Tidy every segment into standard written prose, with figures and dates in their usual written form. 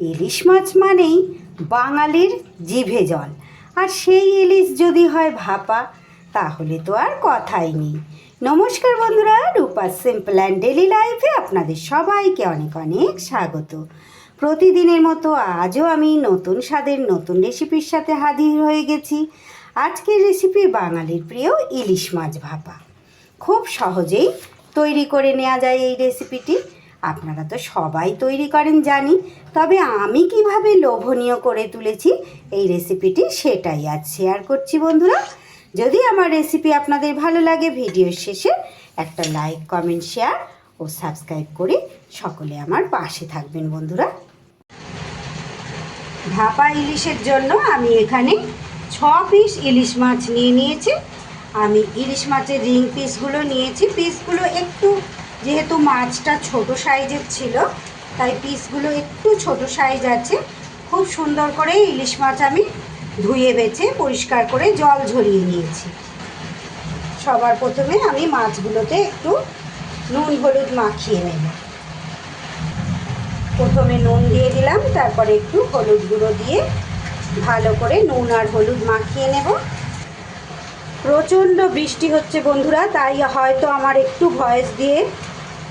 ইলিশ মাছ মানেই বাঙালির জিভে জল, আর সেই ইলিশ যদি হয় ভাপা তাহলে তো আর কথাই নেই। নমস্কার বন্ধুরা, রূপার সিম্পল অ্যান্ড ডেলি লাইফে আপনাদের সবাইকে অনেক অনেক স্বাগত। প্রতিদিনের মতো আজও আমি নতুন স্বাদের নতুন রেসিপির সাথে হাজির হয়ে গেছি। আজকের রেসিপি বাঙালির প্রিয় ইলিশ মাছ ভাপা। খুব সহজেই তৈরি করে নেওয়া যায় এই রেসিপিটি। আপনারা তো সবাই তৈরি করেন জানি, তবে আমি কিভাবে লোভনীয় করে তুলেছি এই রেসিপিটি সেটাই আজ শেয়ার করছি বন্ধুরা। যদি আমার রেসিপি আপনাদের ভালো লাগে, ভিডিওর শেষে একটা লাইক, কমেন্ট, শেয়ার ও সাবস্ক্রাইব করে সকলে আমার পাশে থাকবেন বন্ধুরা। ভাপা ইলিশের জন্য আমি এখানে 6 পিস ইলিশ মাছ নিয়েছি। আমি ইলিশ মাছের রিং পিসগুলো নিয়েছি। পিসগুলো একটু, যেহেতু মাছটা ছোট সাইজের ছিল তাই পিসগুলো একটু ছোট সাইজ আছে। খুব সুন্দর করে ইলিশ মাছ আমি ধুয়ে বেছে পরিষ্কার করে জল ঝরিয়ে নিয়েছি। সবার প্রথমে আমি মাছগুলোতে একটু নুন হলুদ মাখিয়ে নেব। প্রথমে নুন দিয়ে দিলাম, তারপরে একটু হলুদ গুঁড়ো দিয়ে ভালো করে নুন আর হলুদ মাখিয়ে নেব। প্রচণ্ড বৃষ্টি হচ্ছে বন্ধুরা, তাই হয়তো আমার একটু ভয়েস দিয়ে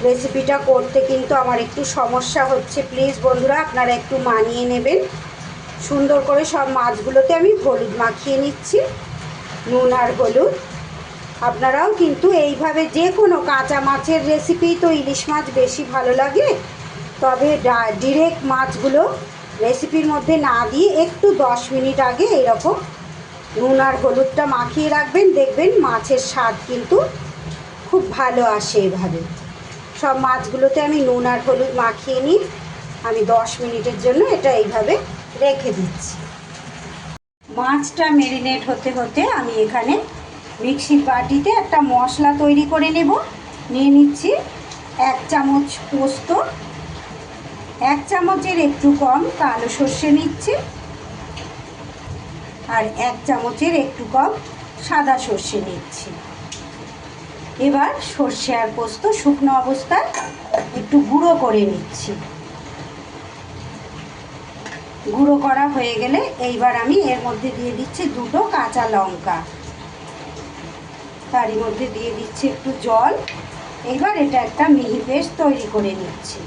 রেসিপিটা করতে কিন্তু আমার একটু সমস্যা হচ্ছে। প্লিজ বন্ধুরা আপনারা একটু মানিয়ে নেবেন। সুন্দর করে সব মাছগুলোতে আমি হলুদ মাখিয়ে নিচ্ছি, নুন আর হলুদ। আপনারাও কিন্তু এইভাবে, যে কোনো কাঁচা মাছের রেসিপি তো ইলিশ মাছ বেশি ভালো লাগে, তবে ডিরেক্ট মাছগুলো রেসিপির মধ্যে না দিয়ে একটু 10 মিনিট আগে এরকম নুন আর হলুদটা মাখিয়ে রাখবেন। দেখবেন মাছের স্বাদ কিন্তু খুব ভালো আসে। এভাবে সব মাছগুলোতে আমি নুন আর হলুদ মাখিয়ে নিই। আমি 10 মিনিটের জন্য এটা এইভাবে রেখে দিচ্ছি। মাছটা ম্যারিনেট হতে হতে আমি এখানে মিক্সির বাটিতে একটা মশলা তৈরি করে নেব। নিয়ে নিচ্ছি 1 চামচ পোস্ত, 1 চামচের একটু কম কালো সর্ষে নিচ্ছি, আর 1 চামচের একটু কম সাদা সর্ষে নিচ্ছি। এবার সর্ষে আর পোস্ত শুকনো অবস্থায় একটু গুঁড়ো করে নিচ্ছি। গুঁড়ো করা হয়ে গেলে এইবার আমি এর মধ্যে দিয়ে দিচ্ছি 2টো কাঁচা লঙ্কা, তারই মধ্যে দিয়ে দিচ্ছি একটু জল। এইবার এটা একটা মিহি পেস্ট তৈরি করে নিচ্ছি।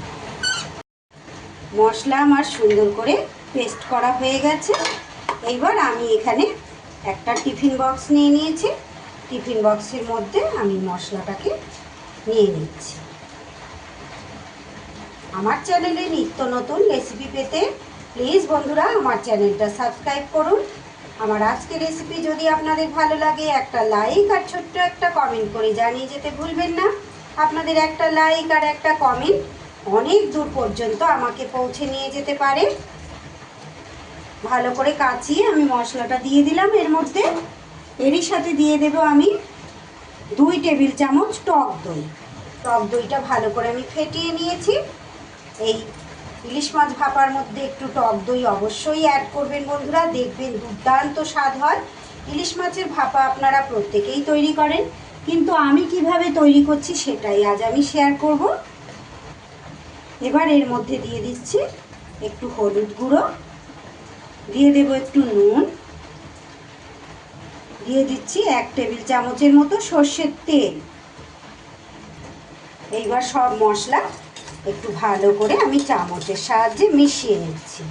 মশলা আমার সুন্দর করে পেস্ট করা হয়ে গেছে। এইবার আমি এখানে একটা টিফিন বক্স নিয়ে নিয়েছি। টিফিন বক্সের মধ্যে আমি মশলাটাকে নিয়ে নিচ্ছি। আমার চ্যানেলে নিত্য নতুন রেসিপি পেতে প্লিজ বন্ধুরা আমার চ্যানেলটা সাবস্ক্রাইব করুন। আমার আজকের রেসিপি যদি আপনাদের ভালো লাগে, একটা লাইক আর ছোট্ট একটা কমেন্ট করে জানিয়ে যেতে ভুলবেন না। আপনাদের একটা লাইক আর একটা কমেন্ট অনেক দূর পর্যন্ত আমাকে পৌঁছে নিয়ে যেতে পারে। ভালো করে কাচিয়ে আমি মশলাটা দিয়ে দিলাম এর মধ্যে। এরই সাথে দিয়ে দেব আমি 2 টেবিল চামচ টক দই। টক দইটা ভালো করে আমি ফেটিয়ে নিয়েছি। এই ইলিশ মাছ ভাপার মধ্যে একটু টক দই অবশ্যই অ্যাড করবেন বন্ধুরা, দেখবেন দুর্দান্ত স্বাদ হয়। ইলিশ মাছের ভাপা আপনারা প্রত্যেকেই তৈরি করেন, কিন্তু আমি কিভাবে তৈরি করছি সেটাই আজ আমি শেয়ার করব। এবার এর মধ্যে দিয়ে দিচ্ছি একটু হলুদ গুঁড়ো, দিয়ে দেব একটু নুন, দিয়ে দিচ্ছি 1 টেবিল চামচের মতো সর্ষের তেল। এইবার সব মশলা একটু ভালো করে আমি চামচের সাহায্যে মিশিয়ে নিচ্ছি।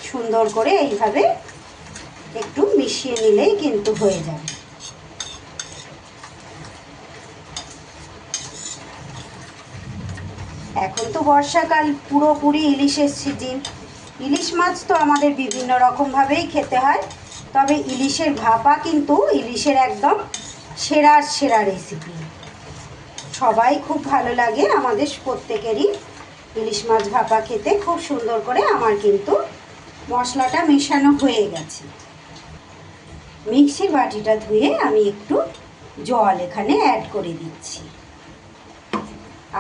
সুন্দর করে এইভাবে একটু মিশিয়ে নিলেই কিন্তু হয়ে যাবে। এখন তো বর্ষাকাল, পুরোপুরি ইলিশের সিজন। ইলিশ মাছ তো আমাদের বিভিন্ন রকমভাবেই খেতে হয়, তবে ইলিশের ভাপা কিন্তু ইলিশের একদম সেরা রেসিপি। সবাই খুব ভালো লাগে, আমাদের প্রত্যেকেরই ইলিশ মাছ ভাপা খেতে। খুব সুন্দর করে আমার কিন্তু মশলাটা মেশানো হয়ে গেছে। মিক্সির বাটিটা ধুয়ে আমি একটু জল এখানে অ্যাড করে দিচ্ছি।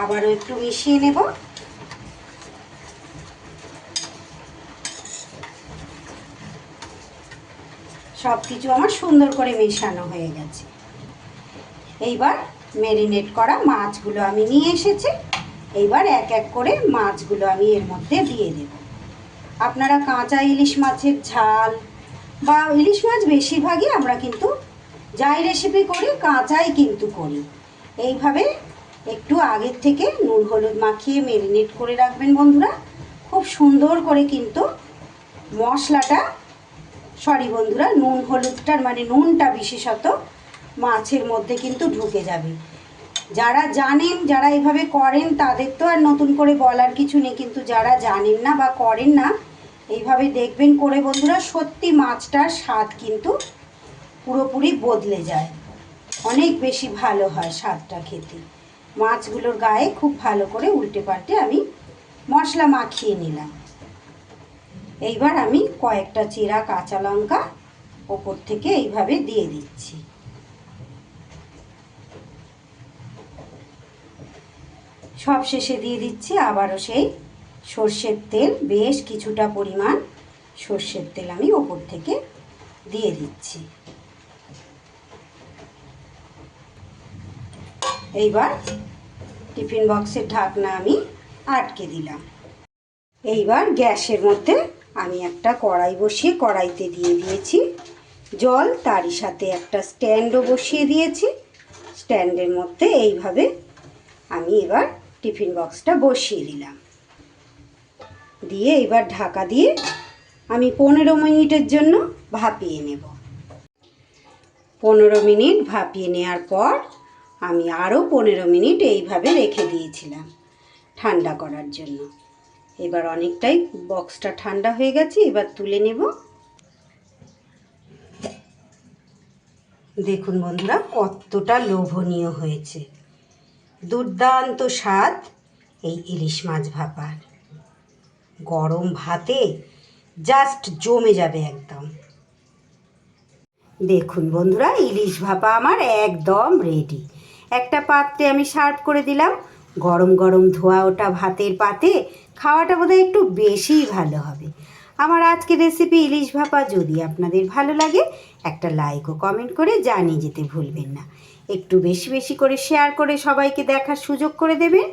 আবারও একটু মিশিয়ে নেব। সব কিছু আমার সুন্দর করে মেশানো হয়ে গেছে। এইবার ম্যারিনেট করা মাছগুলো আমি নিয়ে এসেছি, এইবার এক এক করে মাছগুলো আমি এর মধ্যে দিয়ে দেব। আপনারা কাঁচা ইলিশ মাছের ঝাল বা ইলিশ মাছ বেশিরভাগই আমরা কিন্তু যাই রেসিপি করি কাঁচাই কিন্তু করি। এইভাবে একটু আগের থেকে নুন হলুদ মাখিয়ে ম্যারিনেট করে রাখবেন বন্ধুরা। খুব সুন্দর করে কিন্তু মশলাটা বন্ধুরা নুন হলুদটার মানে নুনটা বিশেষত মাছের মধ্যে কিন্তু ঢুকে যাবে। যারা জানেন, যারা এইভাবে করেন তাদের তো আর নতুন করে বলার কিছু নেই, কিন্তু যারা জানেন না বা করেন না এইভাবে দেখবেন করে বন্ধুরা, সত্যি মাছটার স্বাদ কিন্তু পুরোপুরি বদলে যায়, অনেক বেশি ভালো হয় স্বাদটা খেতে। মাছগুলোর গায়ে খুব ভালো করে উল্টে পাল্টে আমি মশলা মাখিয়ে নিলাম। এইবার আমি কয়েকটা চেরা কাঁচা লঙ্কা ওপর থেকে এইভাবে দিয়ে দিচ্ছি। সব শেষে দিয়ে দিচ্ছি আবারও সেই সর্ষের তেল, বেশ কিছুটা পরিমাণ সর্ষের তেল আমি ওপর থেকে দিয়ে দিচ্ছি। এইবার টিফিন বক্সের ঢাকনা আমি আটকে দিলাম। এইবার গ্যাসের মধ্যে আমি একটা কড়াই বসিয়ে কড়াইতে দিয়ে দিয়েছি জল, তারই সাথে একটা স্ট্যান্ডও বসিয়ে দিয়েছি। স্ট্যান্ডের মধ্যে এইভাবে আমি এবার টিফিন বক্সটা বসিয়ে দিলাম। দিয়ে এবার ঢাকা দিয়ে আমি 15 মিনিটের জন্য ভাপিয়ে নেব। 15 মিনিট ভাপিয়ে নেওয়ার পর আমি আরও 15 মিনিট এইভাবে রেখে দিয়েছিলাম ঠান্ডা করার জন্য। এবার অনেকটাই বক্সটা ঠান্ডা হয়ে গেছে, এবার তুলে নেব। দেখুন বন্ধুরা কতটা লোভনীয় হয়েছে, দুর্দান্ত স্বাদ এই ইলিশ মাছ ভাপার। গরম ভাতে জাস্ট জমে যাবে একদম। দেখুন বন্ধুরা ইলিশ ভাপা আমার একদম রেডি। একটা পাত্রে আমি সার্ভ করে দিলাম। গরম গরম ধোয়া ওটা ভাতের পাতে খাওয়াটা বোধহয় একটু বেশিই ভালো হবে। আমার আজকের রেসিপি ইলিশ ভাপা যদি আপনাদের ভালো লাগে একটা লাইক ও কমেন্ট করে জানিয়ে যেতে ভুলবেন না। একটু বেশি বেশি করে শেয়ার করে সবাইকে দেখার সুযোগ করে দেবেন।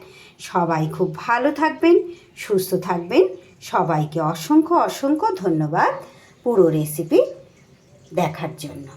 সবাই খুব ভালো থাকবেন, সুস্থ থাকবেন। সবাইকে অসংখ্য অসংখ্য ধন্যবাদ পুরো রেসিপি দেখার জন্য।